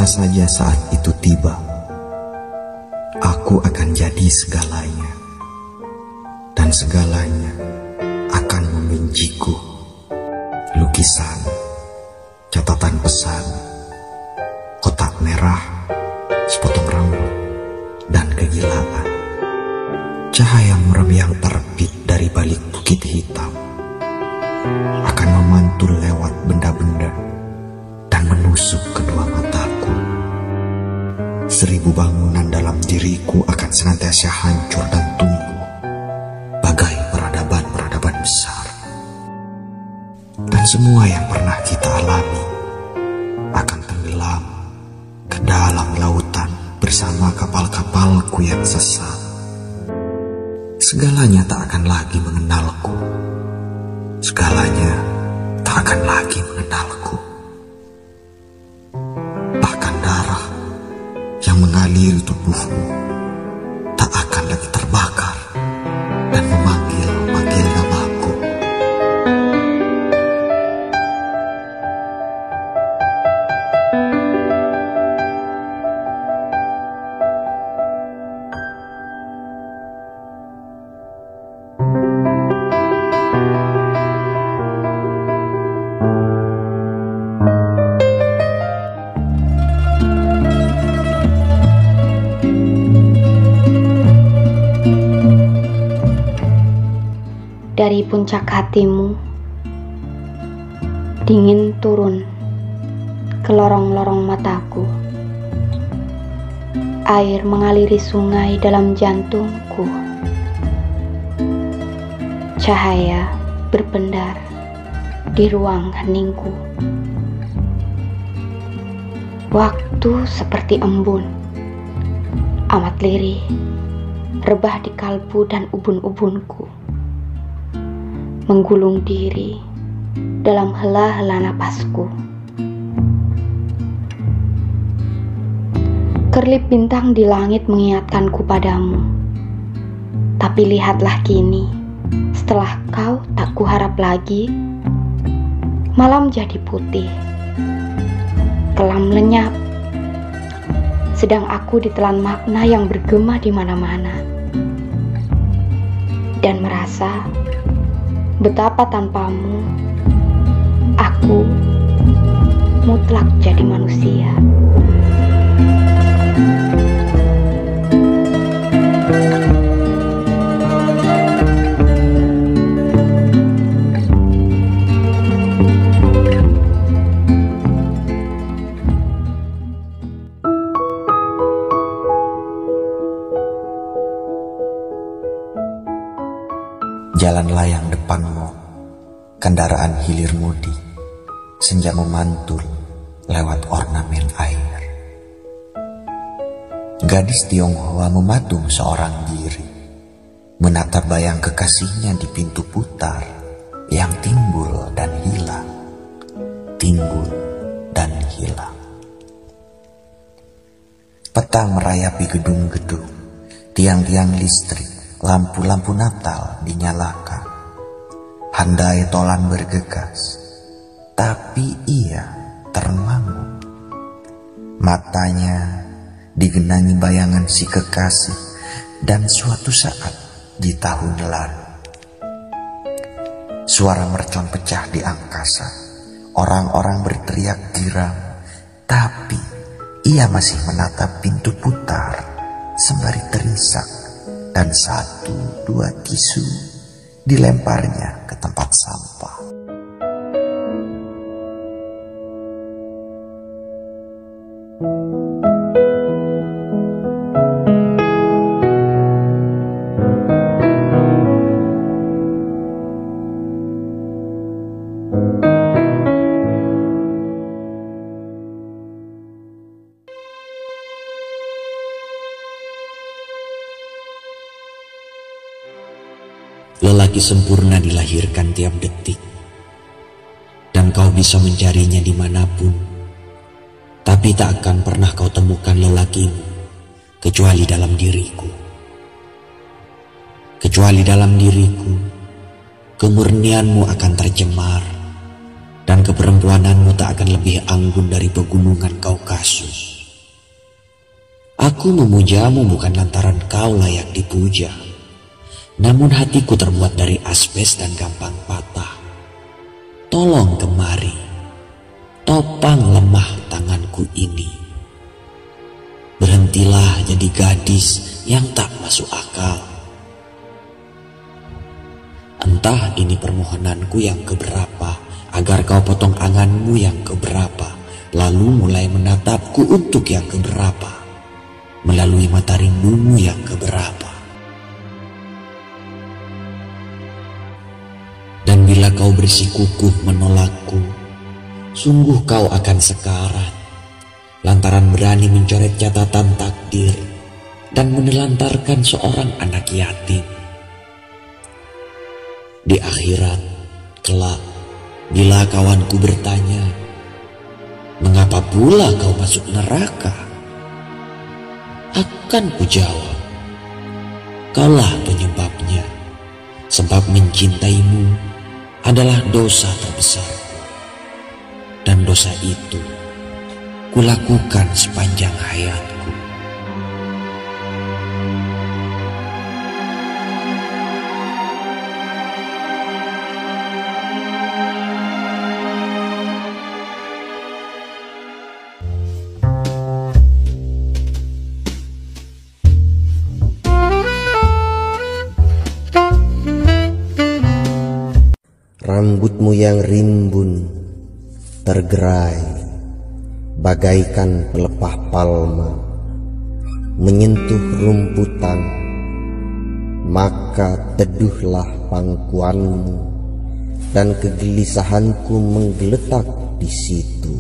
saja saat itu tiba, aku akan jadi segalanya, dan segalanya akan membenciku. Lukisan, catatan pesan, kotak merah, sepotong rambut, dan kegilaan. Cahaya muram yang terbit dari balik bukit hitam akan memantul lewat benda-benda dan menusuk kedua mataku. 1000 bangunan dalam diriku akan senantiasa hancur dan tumbuh bagai peradaban-peradaban besar. Dan semua yang pernah kita alami akan tenggelam ke dalam lautan bersama kapal-kapalku yang sesat. Segalanya tak akan lagi mengenalku. Segalanya tak akan lagi mengenalku. Bahkan darah yang mengaliri tubuhmu tak akan lagi terbakar dan memanggil-manggil namaku. Dari puncak hatimu, dingin turun ke lorong-lorong mataku. Air mengaliri sungai dalam jantungku. Cahaya berpendar di ruang heningku. Waktu seperti embun, amat lirih, rebah di kalbu dan ubun-ubunku. Menggulung diri dalam hela-hela napasku. Kerlip bintang di langit mengingatkanku padamu. Tapi lihatlah kini, setelah kau tak kuharap lagi, malam jadi putih, kelam lenyap, sedang aku ditelan makna yang bergema di mana-mana, dan merasa betapa tanpamu aku mutlak jadi manusia. Jalan layang depanmu, kendaraan hilir mudi, senja memantul lewat ornamen air. Gadis Tionghoa mematung seorang diri, menatap bayang kekasihnya di pintu putar yang timbul dan hilang, timbul dan hilang. Petang merayapi gedung-gedung, tiang-tiang listrik, lampu-lampu Natal dinyalakan. Handai tolan bergegas, tapi ia termangu. Matanya digenangi bayangan si kekasih dan suatu saat di tahun lalu. Suara mercon pecah di angkasa. Orang-orang berteriak giram, tapi ia masih menatap pintu putar sembari terisak. Dan 1-2 tisu dilemparnya ke tempat sampah. Lelaki sempurna dilahirkan tiap detik, dan kau bisa mencarinya dimanapun, tapi tak akan pernah kau temukan lelakimu kecuali dalam diriku. Kecuali dalam diriku, kemurnianmu akan tercemar, dan keperempuananmu tak akan lebih anggun dari pegunungan Kaukasus. Aku memujamu bukan lantaran kau layak dipuja, namun hatiku terbuat dari asbes dan gampang patah. Tolong kemari, topang lemah tanganku ini. Berhentilah jadi gadis yang tak masuk akal. Entah ini permohonanku yang keberapa, agar kau potong anganmu yang keberapa, lalu mulai menatapku untuk yang keberapa, melalui mata rindumu yang keberapa. Dan bila kau bersikukuh menolakku, sungguh kau akan sekarat, lantaran berani mencoret catatan takdir dan menelantarkan seorang anak yatim. Di akhirat kelak, bila kawanku bertanya, mengapa pula kau masuk neraka? Akan kujawab, kaulah penyebabnya, sebab mencintaimu adalah dosa terbesarku, dan dosa itu kulakukan sepanjang hayatku. Rambutmu yang rimbun tergerai bagaikan pelepah palma menyentuh rumputan, maka teduhlah pangkuanmu dan kegelisahanku menggeletak di situ.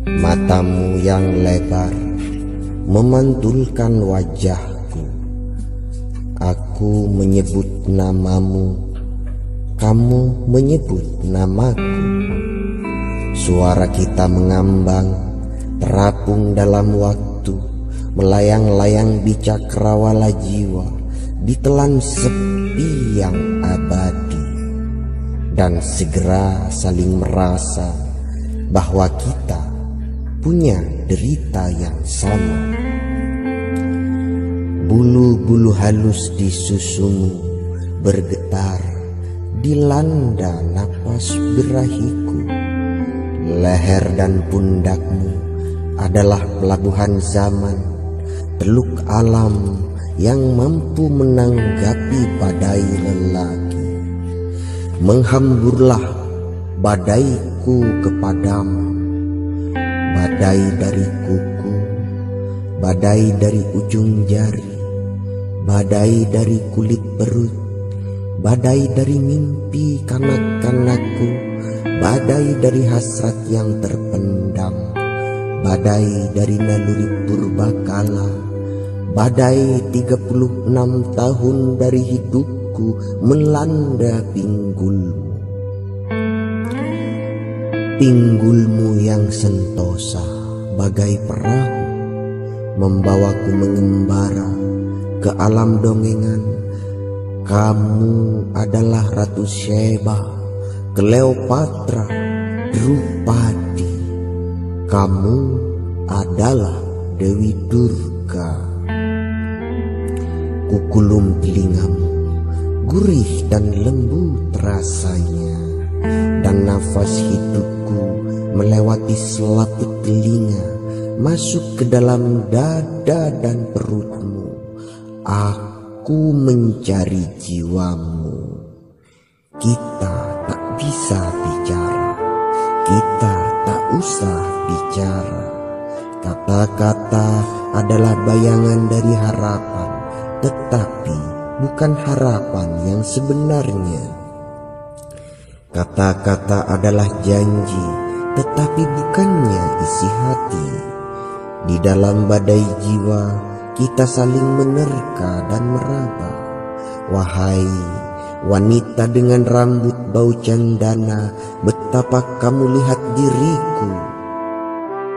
Matamu yang lebar memantulkan wajahku. Aku menyebut namamu, kamu menyebut namaku. Suara kita mengambang, terapung dalam waktu, melayang-layang di cakrawala jiwa, ditelan sepi yang abadi, dan segera saling merasa bahwa kita punya derita yang sama. Bulu-bulu halus di susumu bergetar, dilanda napas berahiku. Leher dan pundakmu adalah pelabuhan zaman, teluk alam yang mampu menanggapi badai lelaki. Menghamburlah badaiku kepadamu, badai dari kuku, badai dari ujung jari, badai dari kulit perut, badai dari mimpi kanak-kanakku, badai dari hasrat yang terpendam, badai dari naluri purbakala, badai 36 tahun dari hidupku melanda pinggulmu. Pinggulmu yang sentosa bagai perahu membawaku mengembara ke alam dongengan. Kamu adalah Ratu Sheba, Kleopatra, Drupadi. Kamu adalah Dewi Durga. Kukulum telingamu, gurih dan lembut rasanya, dan nafas hidupku melewati selaput telinga, masuk ke dalam dada dan perutmu. Aku mencari jiwamu. Kita tak bisa bicara, kita tak usah bicara. Kata-kata adalah bayangan dari harapan, tetapi bukan harapan yang sebenarnya. Kata-kata adalah janji, tetapi bukannya isi hati. Di dalam badai jiwa kita saling menerka dan meraba. Wahai wanita dengan rambut bau cendana, betapa kamu lihat diriku.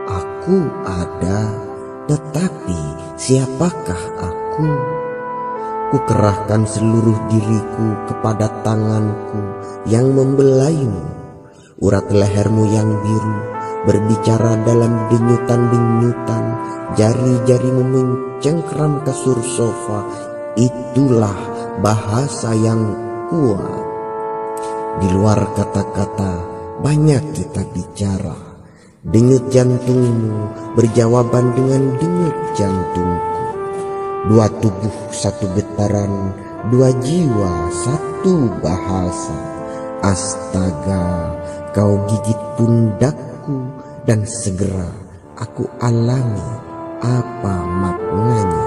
Aku ada, tetapi siapakah aku? Kukerahkan seluruh diriku kepada tanganku yang membelaimu. Urat lehermu yang biru berbicara dalam denyutan-denyutan, jari-jarimu mencengkram kasur sofa. Itulah bahasa yang kuat. Di luar kata-kata banyak kita bicara. Denyut jantungmu berjawaban dengan denyut jantungku. Dua tubuh satu getaran, dua jiwa satu bahasa. Astaga, kau gigit pundakku dan segera aku alami apa maknanya.